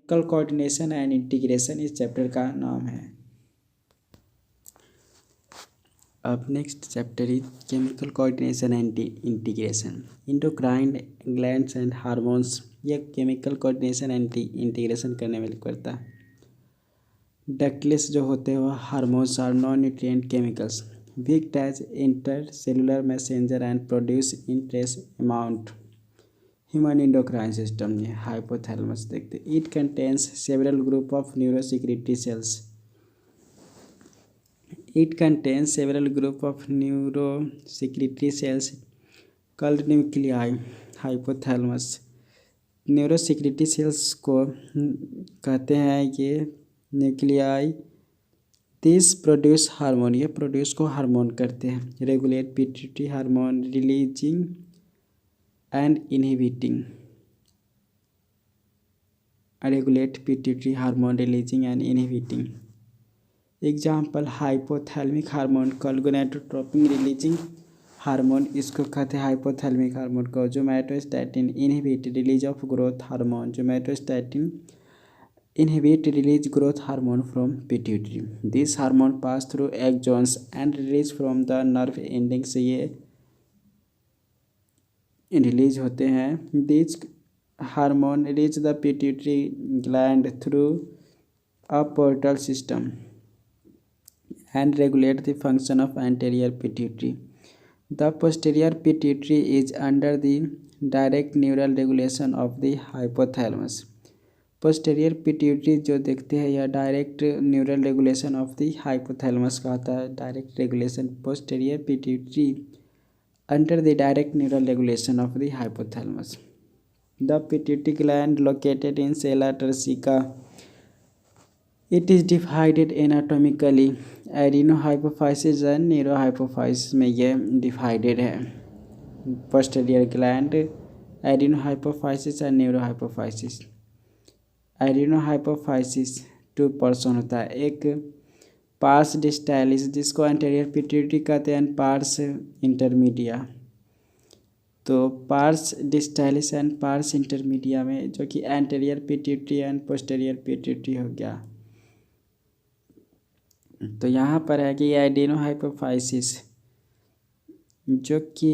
कल coordination and integration इस chapter का नाम है। अब next chapter is chemical coordination and integration. Endocrine glands and hormones, ये केमिकल कोऑर्डिनेशन एंड इंटीग्रेशन करने में हेल्प करता है। डक्टलेस जो होते हैं वो hormones are non nutrient chemicals which act as intercellular messenger and produce in trace amount human endocrine system. ये हाइपोथैलेमस देखते, it contains several group of neurosecretory cells. It contains several group of neurosecretory cells called nuclei. Hypothalamus neurosecretory cells को कहते हैं ये nuclei. This produce hormone, ये produce को hormone करते हैं। Regulate pituitary hormone releasing and inhibiting. Regulate pituitary hormone releasing and inhibiting. Example hypothalamic hormone gonadotropin releasing hormone, इसको कहते हैं हाइपोथैलेमिक हार्मोन को। Somatostatin inhibit release of growth hormone. Somatostatin inhibit release growth hormone from pituitary. This hormone pass through axons and release from the nerve ending से ये release होते हैं। This hormone reach the pituitary gland through a portal system and regulate the function of anterior pituitary. The posterior pituitary is under the direct neural regulation of the hypothalamus. Posterior pituitary जो देखते हैं यह direct neural regulation of the hypothalamus का होता है। Direct regulation posterior pituitary under the direct neural regulation of the hypothalamus. The pituitary gland located in sella turcica. It is divided anatomically. Adenohypophysis and neurohypophysis में ये divided है। Posterior gland adenohypophysis and neurohypophysis. Adenohypophysis 2% होता है, एक parse डिस्टाइलिस जिसको anterior pituitary कहते हैं and parse intermedia. तो पार्स डिस्टाइलिस एंड पार्स इंटरमीडिया में जो कि anterior pituitary and posterior pituitary हो गया। तो यहाँ पर है कि एडिनोहाइपोफाइसिस जो कि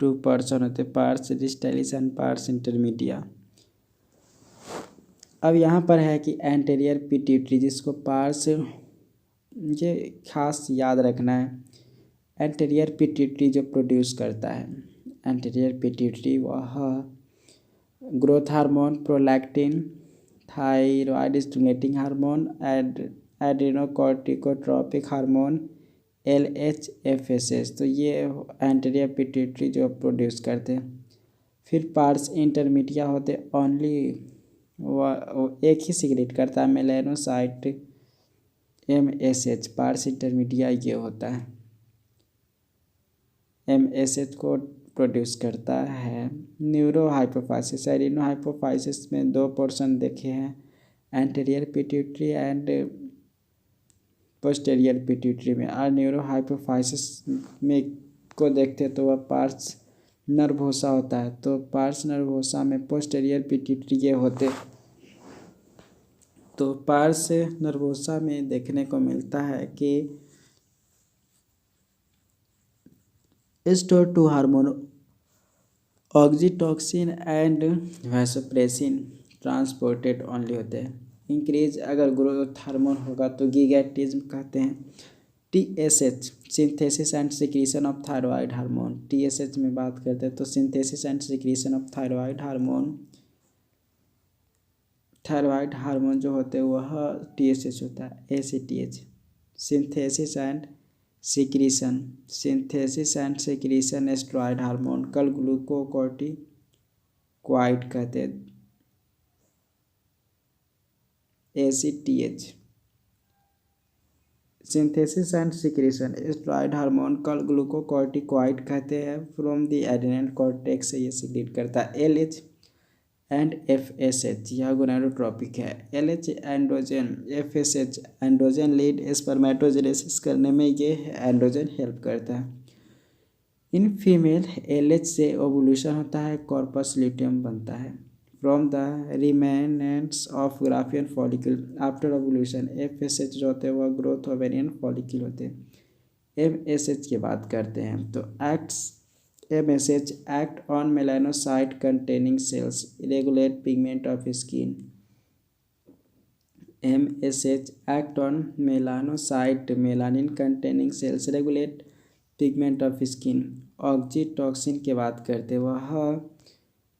2% होते पार्स डिस्टाइलिस एंड पार्स इंटरमीडिया। अब यहाँ पर है कि एंटीरियर पिट्यूटरी जिसको पार्स, ये खास याद रखना है, एंटीरियर पिट्यूटरी जो प्रोड्यूस करता है एंटीरियर पिट्यूटरी वह growth hormone, prolactin, thyroid stimulating hormone, adrenocorticotropic hormone LHFSH। तो ये एंटीरियर पिट्यूटरी जो प्रोड्यूस करते हैं। फिर पार्स इंटरमीडिया होते ओनली एक ही सिक्रेट करता है, मेलानोसाइट MSH। पार्स इंटरमीडिया ये होता है, MSH को प्रोड्यूस करता है। न्यूरोहाइपोफाइसिस एडिनोहाइपोफाइसिस में 2% देखे हैं, anterior pituitary and posterior pituitary में। और न्यूरोहाइपोफाइसिस में को देखते तो वह पार्स नर्वोसा होता है। तो पार्स नर्वोसा में पोस्टीरियर पिट्यूटरी ये होते। तो पार्स नर्वोसा में देखने को मिलता है कि store to hormone oxytocin and vasopressin transported only होते हैं। इंक्रीज अगर ग्रोथ हार्मोन होगा तो गीगैटिज्म कहते हैं। TSH synthesis and secretion of thyroid hormone. TSH में बात करते हैं तो synthesis and secretion of thyroid hormone. Thyroid hormone जो होते हैं वह TSH होता है, ACTH। Synthesis and secretion, synthesis and secretion asteroid hormone कल ग्लूकोकॉर्टिकॉइड कहते हैं, ACTH। Synthesis and secretion asteroid hormone कल ग्लूकोकॉर्टिकॉइड कहते हैं। फ्रॉम द एड्रेनल कॉर्टेक्स से ये सिक्रीट करता है। LH एंड FSH यह गोनाडोट्रोपिक है। LH androgen, FSH androgen lead spermatogenesis करने में ये एंड्रोजन हेल्प करता है। इन फीमेल LH से ओवुलेशन होता है, कॉर्पस ल्यूटियम बनता है। From the remnants of Graafian follicle after ovulation. FSH जो होते हैं वह ग्रोथ ओवेरियन फॉलिक्यूल होते हैं। MSH की बात करते हैं तो MSH act on melanocyte containing cells, regulate pigment of skin. MSH act on melanocyte melanin containing cells, regulate pigment of skin। ऑक्जीटॉक्सिन की बात करते वह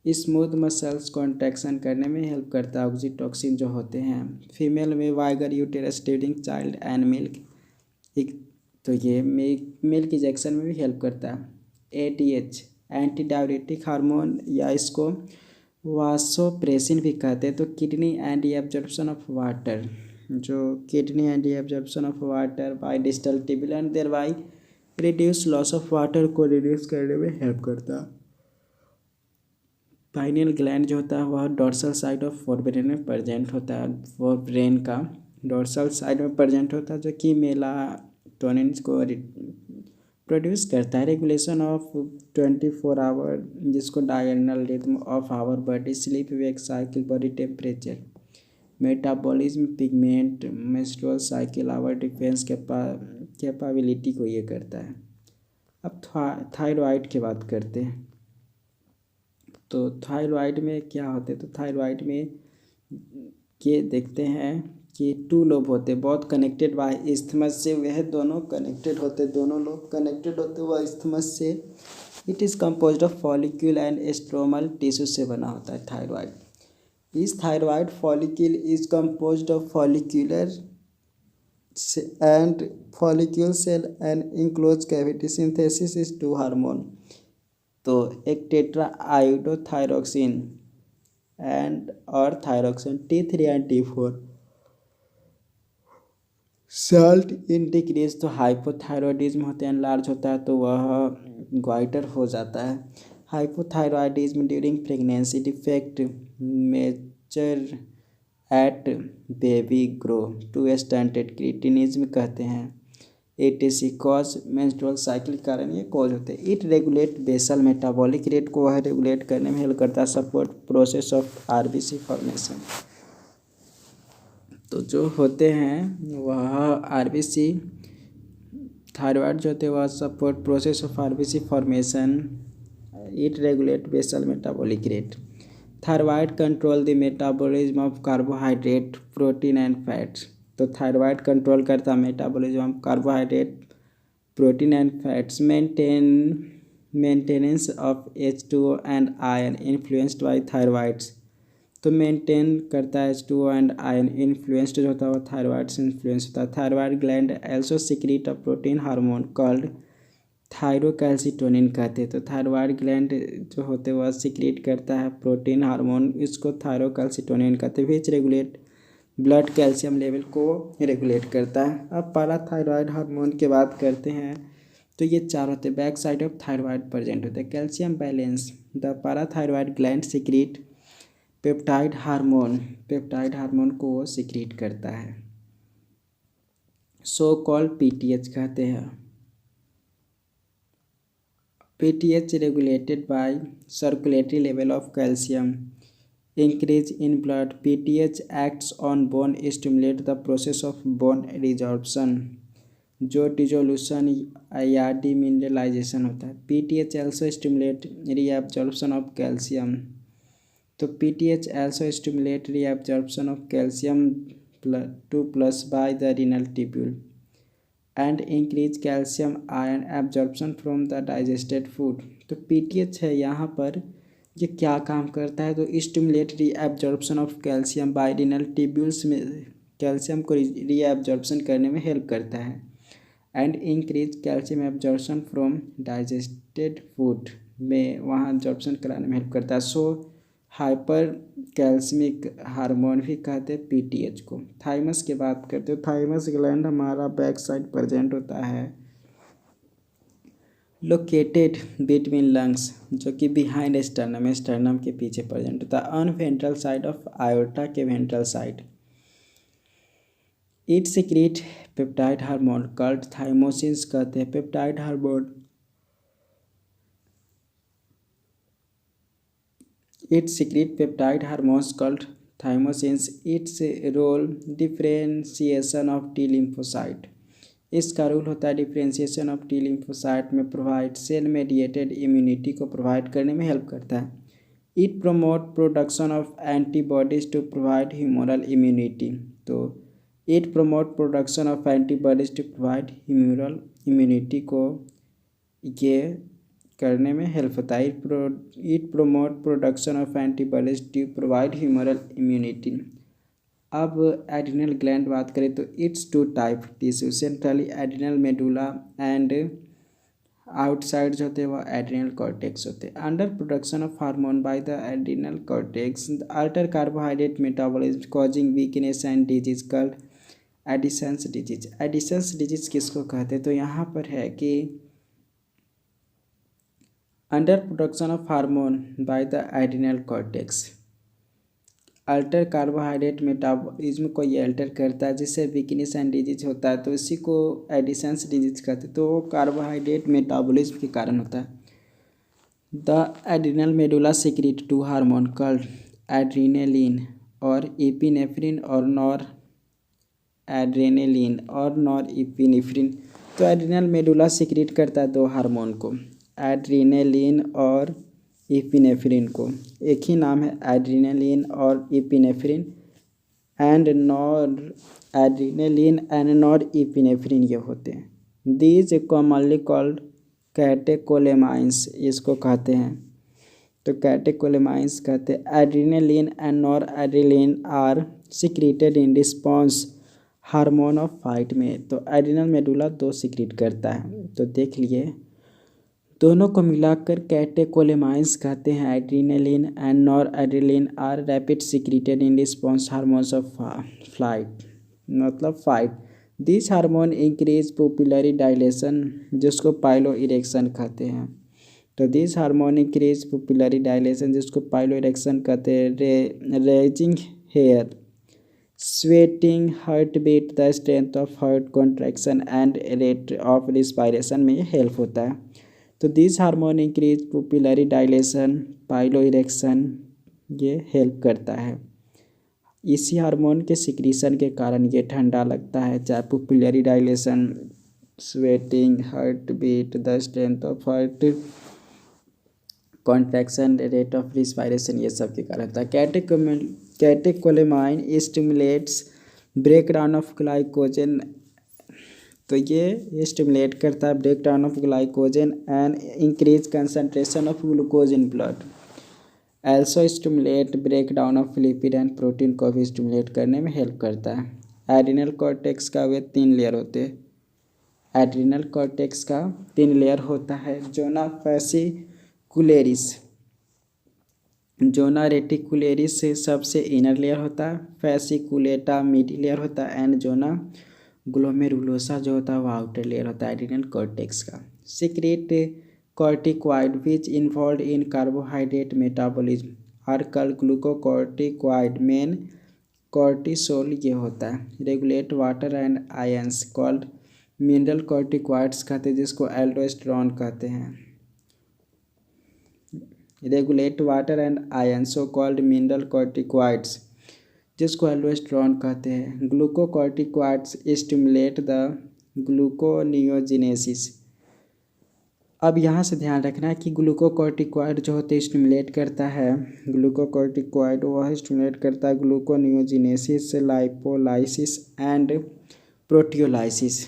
स्मूथ मसल्स कॉन्ट्रैक्शन करने में हेल्प करता है। ऑक्जीटॉक्सिन जो होते हैं फीमेल में vigour uterus during child and milk, एक तो ये मिल्क इंजेक्शन में भी हेल्प करता है। ADH एंटी डायरेटिक हार्मोन या इसको वासोप्रेसिन भी कहते हैं। तो kidney and absorption of water, जो kidney and absorption of water by distal tubule and thereby reduce loss of water को रिड्यूस करने में हेल्प करता है। पाइनियल ग्लैंड जो होता है वह डोर्सल साइड ऑफ फोरब्रेन में प्रेजेंट होता है। फोरब्रेन का डोर्सल साइड में प्रेजेंट होता है जो कि मेलाटोनिन को प्रोड्यूस करता है। रेगुलेशन ऑफ 24 आवर, जिसको diagonal rhythm of our body, sleep wake cycle, body temperature, metabolism, pigment, menstrual cycle, our defence capability को ये करता है। अब थायराइड की बात करते हैं तो थायराइड में क्या होते हैं तो थायराइड में ये देखते हैं कि 2 लोब होते बहुत कनेक्टेड बाय इस्थमस से, वह दोनों कनेक्टेड होते, दोनों लोब कनेक्टेड होते वह इस्थमस से। It is composed of follicle and stromal tissue से बना होता है थायराइड। इस thyroid follicle is composed of follicular and follicle cell and enclose cavity, synthesis is 2 hormone. तो एक टेट्रा आयोडोथायरोक्सिन एंड और thyroxine T3 and T4। Salt in decrease तो hypothyroidism होते हैं, लार्ज होता है तो वह ग्वाइटर हो जाता है। Hypothyroidism during pregnancy, defect major at baby grow to stunted cretinism कहते हैं। ATC कॉज मेंस्ट्रुअल साइकिल के कारण ये कॉज होते हैं। It regulate basal metabolic rate को वह रेगुलेट करने में हेल्प करता है। Support process of RBC formation, तो जो होते हैं वह RBC थायराइड जो होते हैं वह support process of RBC formation. It regulate basal metabolic rate. Thyroid control the metabolism of carbohydrate, protein and fats. तो थायराइड कंट्रोल करता है metabolism of carbohydrate, protein and fats. Maintenance of H2O and iron influenced by thyroids. तो maintain करता है H2O and iron influenced जो होता है वो थायराइड से इन्फ्लुएंस होता है। Thyroid gland also secret a protein hormone called thyrocalcitonin कहते हैं। तो थायराइड ग्लैंड जो होते हैं वह सीक्रेट करता है प्रोटीन हार्मोन, इसको थायरोकैल्सिटोनिन कहते हैं, विच रेगुलेट ब्लड कैल्शियम लेवल को रेगुलेट करता है। अब पैराथायरॉयड हार्मोन की बात करते हैं तो ये 4 होते हैं, back side of thyroid present होते हैं। Calcium balance, the parathyroid gland secret peptide hormone को वो सीक्रेट करता है, सो कॉल्ड PTH कहते हैं। PTH regulated by circulatory level of calcium increase in blood. PTH acts on bone, stimulate the process of bone resorption, जो dissolution या demineralisation होता है। PTH also stimulate reabsorption of calcium। तो PTH also stimulate reabsorption of calcium 2+ by the renal tubule and increase calcium ion absorption from the digested food। तो PTH है यहाँ पर ये क्या काम करता है तो stimulate reabsorption of calcium by renal tubules में कैल्शियम को रीएब्जॉर्प्शन करने में हेल्प करता है and increase calcium absorption from digested food में वहाँ एब्जॉर्प्शन कराने में हेल्प करता है। सो हाइपर कैल्शियमिक हार्मोन भी कहते हैं PTH को। थाइमस की बात करते हो, थाइमस ग्लैंड हमारा बैक साइड प्रेजेंट होता है, लोकेटेड बिटवीन लंग्स, जो कि बिहाइंड स्टर्नम के पीछे प्रेजेंट होता है, on ventral side of aorta के ventral side. It secrete peptide hormone called thymosins कहते हैं। Peptide hormone It secrete peptide hormones called thymosin. Its role differentiation of T lymphocyte. इसका रोल होता है डिफ्रेंशिएशन ऑफ टी लिम्फोसाइट में provide cell mediated immunity को provide करने में help करता है. It promote production of antibodies to provide humoral immunity. तो it promote production of antibodies to provide humoral immunity को ये करने में हेल्प होता है. It promote production of antibodies to provide humoral immunity. अब एड्रिनल ग्लैंड बात करें तो it's two type tissue. Centrally adrenal medulla and outside जो होते हैं वो एड्रिनल कॉर्टेक्स होते हैं. Under production of hormone by the adrenal cortex alter carbohydrate metabolism causing weakness and disease called Edison's disease. Edison's disease किसको कहते हैं? तो यहाँ पर है कि under production of hormone by the adrenal cortex alter carbohydrate metabolism को ये अल्टर करता है जिससे वीकनेस एंड डिजीज होता है. तो इसी को एडिसन्स डिजीज कहते हैं. तो वो कार्बोहाइड्रेट मेटाबॉलिज्म के कारण होता है. The adrenal medulla secrete two hormone called adrenaline और एपिनेफ्रिन और नॉर एड्रेनेलिन और नॉर एपिनेफ्रिन. तो एड्रिनल मेडुला सीक्रेट करता है दो हार्मोन को, एड्रिनेलिन और एपिनेफ्रिन को. एक ही नाम है एड्रिनेलिन और epinephrine. And nor adrenaline and nor epinephrine ये होते हैं. दीज कॉमनली कॉल्ड कैटेकोलेमाइंस इसको कहते हैं. तो कैटेकोलेमाइंस कहते हैं. Adrenaline and nor adrenaline are secreted in response hormone of fight में. तो एड्रिनल मेडुला दो सीक्रेट करता है. तो देख लिए दोनों को मिलाकर कैटेकोलेमाइंस कहते हैं. Adrenaline and nor adrenaline are rapid secreted in response hormones of flight मतलब fight. This hormone increase pupillary dilation जिसको पाइलो इरेक्शन कहते हैं. तो this hormone increase pupillary dilation जिसको पाइलो इरेक्शन कहते हैं. Raising hair, sweating, heart beat, the strength of heart contraction and rate of respiration में help होता है. तो this hormone increase pupillary dilation, piloerection ये हेल्प करता है. इसी हार्मोन के सिक्रीशन के कारण ये ठंडा लगता है, चाहे pupillary dilation, sweating, heart beat, the strength of heart contraction, rate of respiration ये सब के कारण होता है. Catecholamine stimulates break down of glycogen. तो ये स्टिमुलेट करता है break down of glycogen and increase concentration of glucose in blood. Also stimulate break down of lipid and protein को भी स्टिमुलेट करने में हेल्प करता है. एड्रिनल कॉर्टेक्स का वे 3 लेयर होते हैं. एड्रिनल कॉर्टेक्स का 3 लेयर होता है. जोना फैसिकुलेरिस, जोना रेटिकुलेरिस से सबसे इनर लेयर होता है. फैसिकुलेटा मिडिल लेयर होता है एंड जोना ग्लोमेरुलोसा जो होता है वो आउटर लेयर होता है एड्रिनल कॉर्टेक्स का. Secrete corticoid which involve in carbohydrate metabolism are called glucocorticoid. Main cortisol ये होता है. Regulate water and ions called mineral corticoids कहते हैं जिसको एल्डोस्टेरोन कहते हैं. Regulate water and ions so called mineral corticoids जिसको एल्डोस्टेरोन कहते हैं. Glucocorticoids stimulate the gluconeogenesis. अब यहाँ से ध्यान रखना है कि ग्लूकोकॉर्टिकॉइड जो होते हैं स्टिमुलेट करता है, ग्लूकोकॉर्टिकॉइड वह स्टिमुलेट करता है ग्लूकोनियोजिनेसिस, लाइपोलाइसिस एंड प्रोटियोलाइसिस.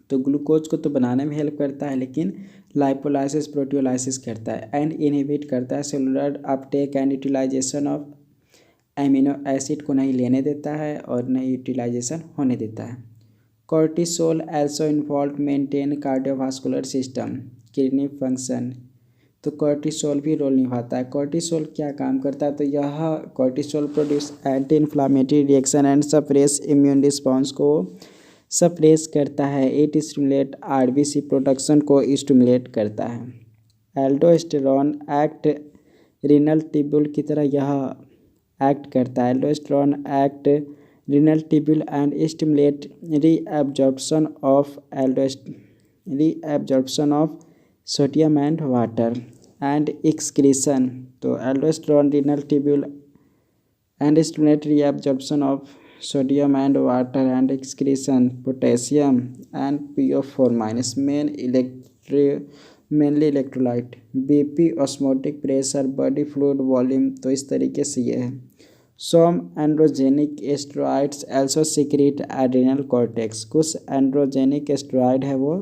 तो ग्लूकोज को तो बनाने में हेल्प करता है लेकिन लाइपोलाइसिस प्रोटियोलाइसिस करता है. एंड इनहिबिट करता है cellular uptake and utilization of amino acid को नहीं लेने देता है और नहीं यूटिलाइजेशन होने देता है. Cortisol also involve maintain cardiovascular system kidney function. तो कॉर्टिसोल भी रोल निभाता है. कॉर्टिसोल क्या काम करता है? तो यह cortisol produce anti inflammatory reaction and suppress immune response को सप्रेस करता है. इट स्टिमुलेट आरबीसी प्रोडक्शन को स्टिमुलेट करता है. एल्डोस्टेरोन एक्ट रीनल ट्यूब्यूल की तरह यह एक्ट करता है. Aldosterone act renal tubule and stimulate reabsorption of sodium and water. And excretion. तो aldosterone renal tubule and stimulate reabsorption of sodium and water and excretion potassium and PO4 minus mainly electrolyte BP osmotic pressure body fluid volume। तो इस तरीके से ये है। some androgenic steroids also secrete adrenal cortex। कुछ androgenic steroid है वो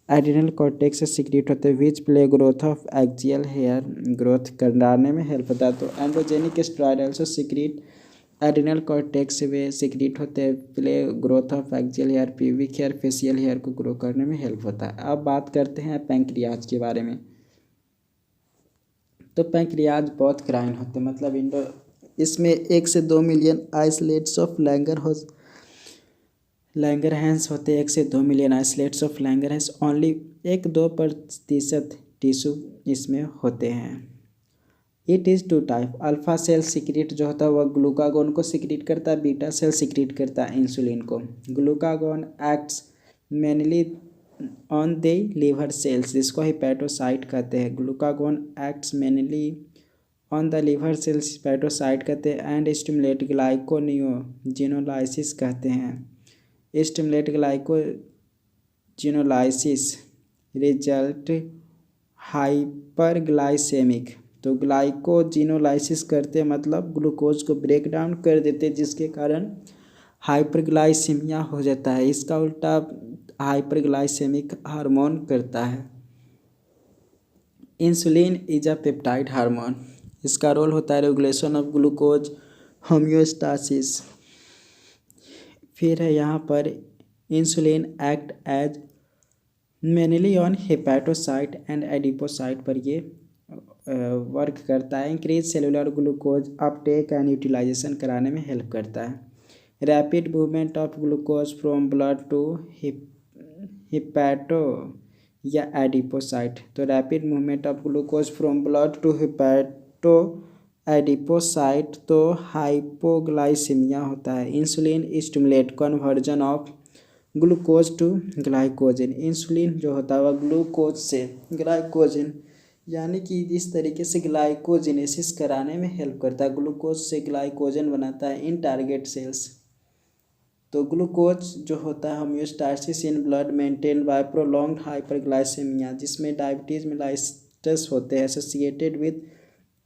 adrenal cortex से सिक्रीट होते हैं which play growth of axial hair growth कराने में हेल्प होता है। तो androgenic steroid also secrete adrenal cortex से वे सिक्रीट होते हैं play growth of axial hair pubic hair facial hair को ग्रो करने में हेल्प होता है। अब बात करते हैं पैंक्रियाज के बारे में। तो पैंक्रियाज बहुत क्राइन होते हैं, मतलब इसमें 1 से 2 मिलियन आइसोलेट्स ऑफ लैंगरहैंस होते हैं। 1 से 2 million isolates of Langerhans only 1-2% tissue इसमें होते हैं। It is 2 type. Alpha cell secrete जो होता है वह ग्लूकागोन को सिक्रीट करता है, बीटा सेल सिक्रीट करता है इंसुलिन को। Glucagon acts mainly on the liver cells जिसको हिपैटोसाइट कहते हैं। Glucagon acts mainly on the liver cells hepatocyte कहते हैं एंड स्टिमुलेट ग्लाइकोनियोजेनोलाइसिस कहते हैं। Stimulate glycogenolysis result hyperglycemic. तो ग्लाइकोजिनोलाइसिस करते मतलब ग्लूकोज को ब्रेक डाउन कर देते जिसके कारण हाइपरग्लाइसीमिया हो जाता है। इसका उल्टा हाइपरग्लाइसेमिक हार्मोन करता है। Insulin is a peptide hormone. इसका रोल होता है रेगुलेशन ऑफ ग्लूकोज होम्योस्टासिस। फिर है यहाँ पर insulin act as mainly on hepatocyte and adipocyte पर ये वर्क करता है। Increase cellular glucose uptake and utilization कराने में हेल्प करता है। Rapid movement of glucose from blood to hepato या एडिपोसाइट। तो rapid movement of glucose from blood to hepato adipocyte तो हाइपोग्लाइसीमिया होता है। Insulin stimulate conversion of glucose to glycogen. Insulin जो होता है वह ग्लूकोज से ग्लाइकोजन यानी कि इस तरीके से ग्लाइकोजेनेसिस कराने में हेल्प करता है। ग्लूकोज से ग्लाइकोजन बनाता है इन टारगेट सेल्स। तो ग्लूकोज जो होता है homeostasis in blood maintain by prolonged hyperglycemia जिसमें डायबिटीज मेलाइटस होते हैं associated with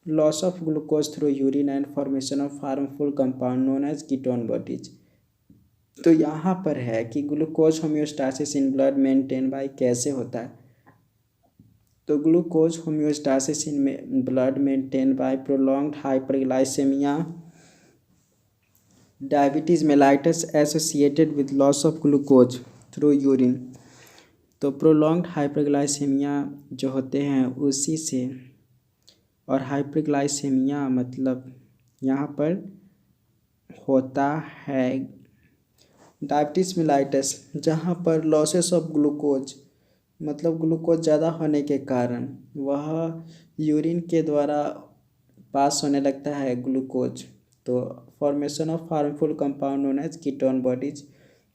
loss of glucose through urine and formation of harmful compound known as ketone bodies. तो यहाँ पर है कि glucose homeostasis in blood maintain by कैसे होता है। तो glucose homeostasis in blood maintain by prolonged hyperglycemia diabetes mellitus associated with loss of glucose through urine. तो प्रोलॉन्ग्ड हाइपरग्लाइसेमिया जो होते हैं उसी से, और हाइपरग्लाइसेमिया मतलब यहाँ पर होता है डायबिटीज मेलाइटस जहाँ पर लॉसेस ऑफ ग्लूकोज मतलब ग्लूकोज ज़्यादा होने के कारण वह यूरिन के द्वारा पास होने लगता है ग्लूकोज। तो formation of harmful compound known as ketone bodies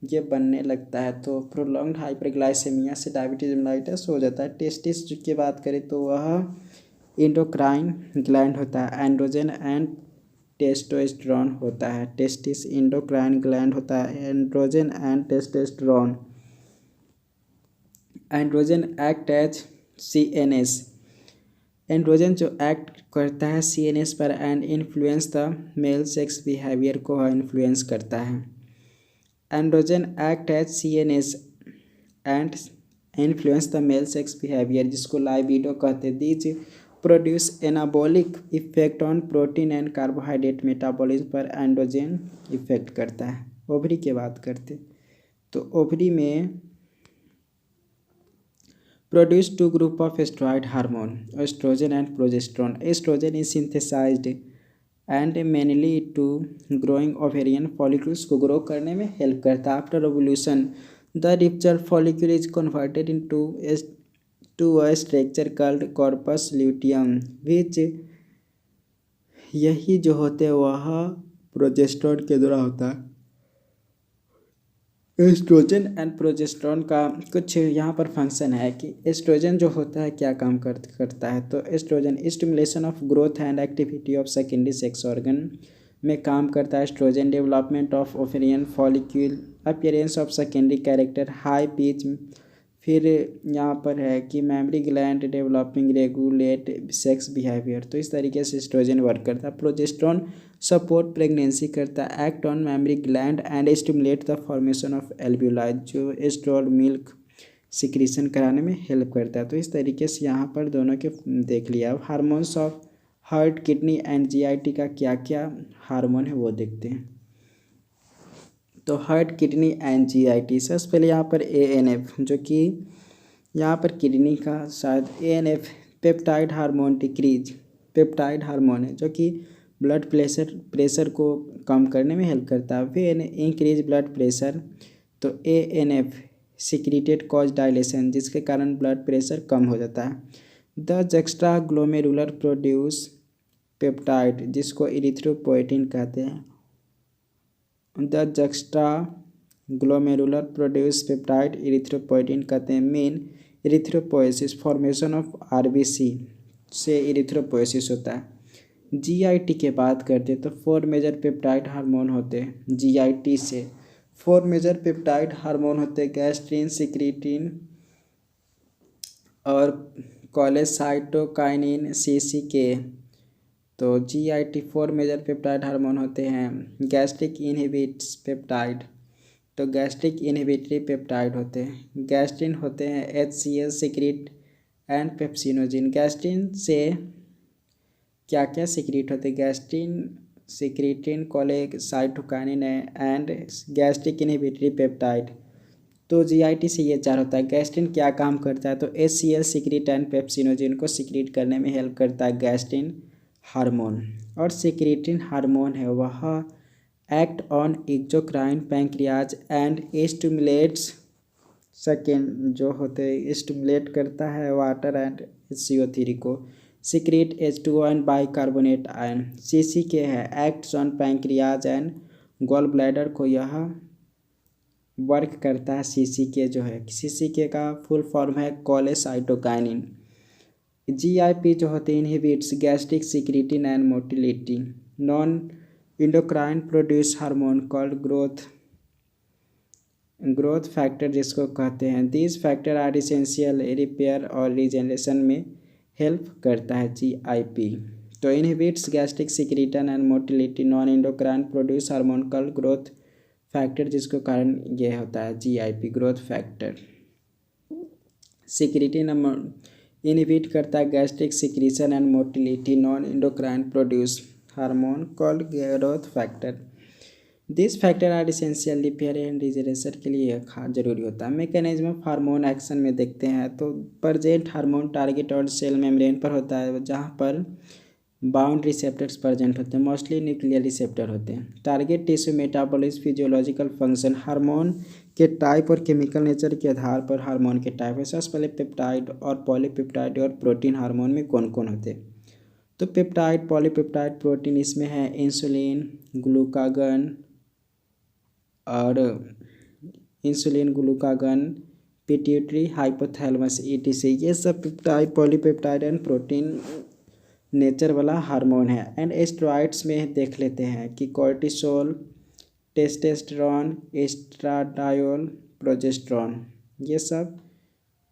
ये बनने लगता है। तो प्रोलॉन्ग्ड हाइपरग्लाइसेमिया से डायबिटीज मेलाइटस हो जाता है। टेस्टिस की बात करें तो वह इंडोक्राइन ग्लैंड होता है। एंड्रोजन एंड टेस्टोस्टेरोन होता है। टेस्टिस इंडोक्राइन ग्लैंड होता है। Androgen and testosterone. Androgen act as CNS। Androgen जो एक्ट करता है CNS पर and influence the male sex behaviour को इन्फ्लुएंस करता है। Androgen act as CNS and influence the male sex behaviour जिसको लाइबिडो कहते हैं। These produce anabolic effect on protein and carbohydrate metabolism पर एंड्रोजन इफेक्ट करता है। ओवरी की बात करते तो ओवरी में produce 2 group of steroid hormone estrogen and progesterone. Estrogen is synthesized and mainly to growing ovarian follicles को grow करने में help करता है। After ovulation the rupture follicle is converted into a structure called corpus luteum which यही जो होते हैं वह प्रोजेस्टेरोन के द्वारा होता है। एस्ट्रोजन एंड प्रोजेस्टेरॉन का कुछ यहाँ पर फंक्शन है कि एस्ट्रोजन जो होता है क्या काम करता है। तो estrogen stimulation of growth and activity of secondary sex organ में काम करता है। Estrogen development of ovarian follicle, appearance of secondary character, high pitch. फिर यहाँ पर है कि memory gland developing, regulate sex behaviour. तो इस तरीके से एस्ट्रोजन वर्क करता है। प्रोजेस्टेरॉन सपोर्ट प्रेगनेंसी करता है, act on memory gland and stimulate the formation of एल्ब्यूलाई, जो एस्ट्रोल मिल्क सिक्रीशन कराने में हेल्प करता है। तो इस तरीके से यहाँ पर दोनों के देख लिया। अब hormones of heart, kidney and GIT का क्या क्या हार्मोन है वो देखते हैं। तो हार्ट, किडनी एंड जीआईटी, सबसे पहले यहाँ पर एएनएफ, जो कि यहाँ पर किडनी का शायद ANF peptide hormone decrease, peptide hormone है जो कि ब्लड प्रेशर को कम करने में हेल्प करता है। फिर इंक्रीज ब्लड प्रेशर, तो एएनएफ सिक्रीटेड कॉज डायलेशन, जिसके कारण ब्लड प्रेशर कम हो जाता है। The juxta glomerular produce peptide, जिसको इरिथ्रोपोएटिन कहते हैं। The juxta glomerular produce peptide erythropoietin कहते हैं। Main erythropoiesis, formation of RBC से इरिथ्रोपोएसिस होता है। जीआईटी के बात करते तो 4 मेजर पेप्टाइड हार्मोन होते हैं। जीआईटी से 4 मेजर पेप्टाइड हार्मोन होते हैं, गैस्ट्रिन, सिक्रीटिन और कोलेसाइटोकाइनिन, सीसीके। तो जीआईटी 4 मेजर पेप्टाइड हार्मोन होते हैं। गैस्ट्रिक इनहिबिट्स पेप्टाइड, तो गैस्ट्रिक इनहिबिटरी पेप्टाइड होते हैं। गैस्ट्रिन होते हैं HCL, secrete and pepsinogen. Gastrin से क्या क्या सिक्रीट होते हैं? Gastrin, secretin, कोलेसाइटोकाइनिन and gastric inhibitory peptide. तो जीआईटी से ये 4 होता है। गैस्ट्रिन क्या काम करता है? तो एचसीएल, सिक्रीट एंड पेप्सिनोजिन को सिक्रीट करने में हेल्प करता है गैस्ट्रिन हार्मोन। और सिक्रीटिन हार्मोन है वह act on exocrine pancreas and stimulates second, जो होते हैं स्टिमुलेट करता है वाटर एंड CO3 को। Secrete H2O and bicarbonate ion. CCK है acts on pancreas and gall bladder को यह वर्क करता है। सीसीके जो है, सीसीके का फुल फॉर्म है कोलेसाइटोकाइनिन। जीआईपी जो होते हैं inhibits gastric secretin and motility. Non endocrine produce hormone called growth factor, जिसको कहते हैं। This factor are essential repair और रीजनरेशन में हेल्प करता है जीआईपी। तो inhibits gastric secretin and motility, non endocrine produce hormone called growth factor, जिसको कारण ये होता है GIP, growth factor. Secretin inhibit करता है gastric secretion and motility, non endocrine produce hormone called growth factor. This factor are essential repair and regeneration के लिए जरूरी होता है। मैकेनिज्म ऑफ हार्मोन एक्शन में देखते हैं तो प्रेजेंट हार्मोन टारगेट और सेल मेम्ब्रेन पर होता है, जहाँ पर बाउंड रिसेप्टर्स प्रेजेंट होते हैं, मोस्टली न्यूक्लियर रिसेप्टर होते हैं। Target tissue, metabolism, physiological function. Hormone के टाइप और केमिकल नेचर के आधार पर हार्मोन के टाइप है। सबसे पहले पेप्टाइड और पॉलीपेप्टाइड और प्रोटीन हार्मोन में कौन कौन होते हैं? तो पेप्टाइड, पॉलीपेप्टाइड, प्रोटीन, इसमें है इंसुलिन, ग्लूकागन और insulin, glucagon, pituitary, hypothalamus, ETC। ये सब peptide, polypeptide and protein nature वाला हार्मोन है। एंड एस्ट्रॉइड्स में देख लेते हैं कि कोर्टिसोल, टेस्टोस्टेरोन, एस्ट्राडायोल, प्रोजेस्टेरॉन, ये सब।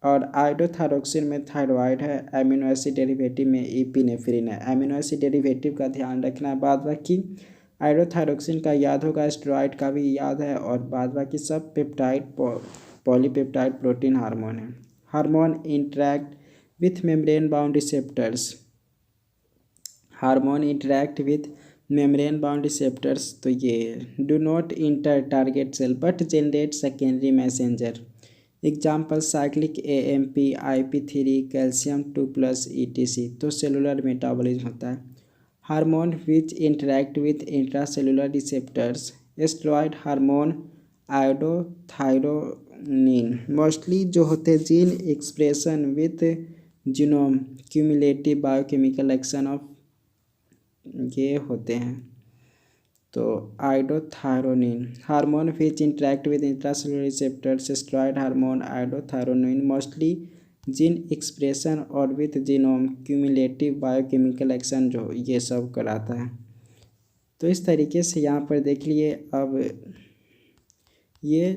और आयोडोथायरोक्सिन में थायराइड है। एमिनो एसिड डेरिवेटिव में इपिनेफ्रिन है। एमिनो एसिड डेरिवेटिव का ध्यान रखना है। बाद बाकी आयोडोथायरोक्सिन का याद होगा, एस्टेरॉइड का भी याद है, और बाद बाकी सब पेप्टाइड, पॉलीपेप्टाइड, प्रोटीन हार्मोन है। Hormone interact with membrane bound receptors. Hormone interact with membrane bound receptors, तो ये do not enter target cell but generate secondary messenger. Example cyclic AMP, IP3, calcium 2+, ETC। तो cellular metabolism होता है। Hormone which interact with intracellular receptors. Steroid hormone, iodothyronine, mostly जो होते हैं gene expression with genome cumulative biochemical action of, ये होते हैं। तो iodothyronine hormone which interact with intracellular receptors steroid hormone iodothyronine mostly gene expression और with genome cumulative biochemical action जो ये सब कराता है। तो इस तरीके से यहाँ पर देख लिए अब ये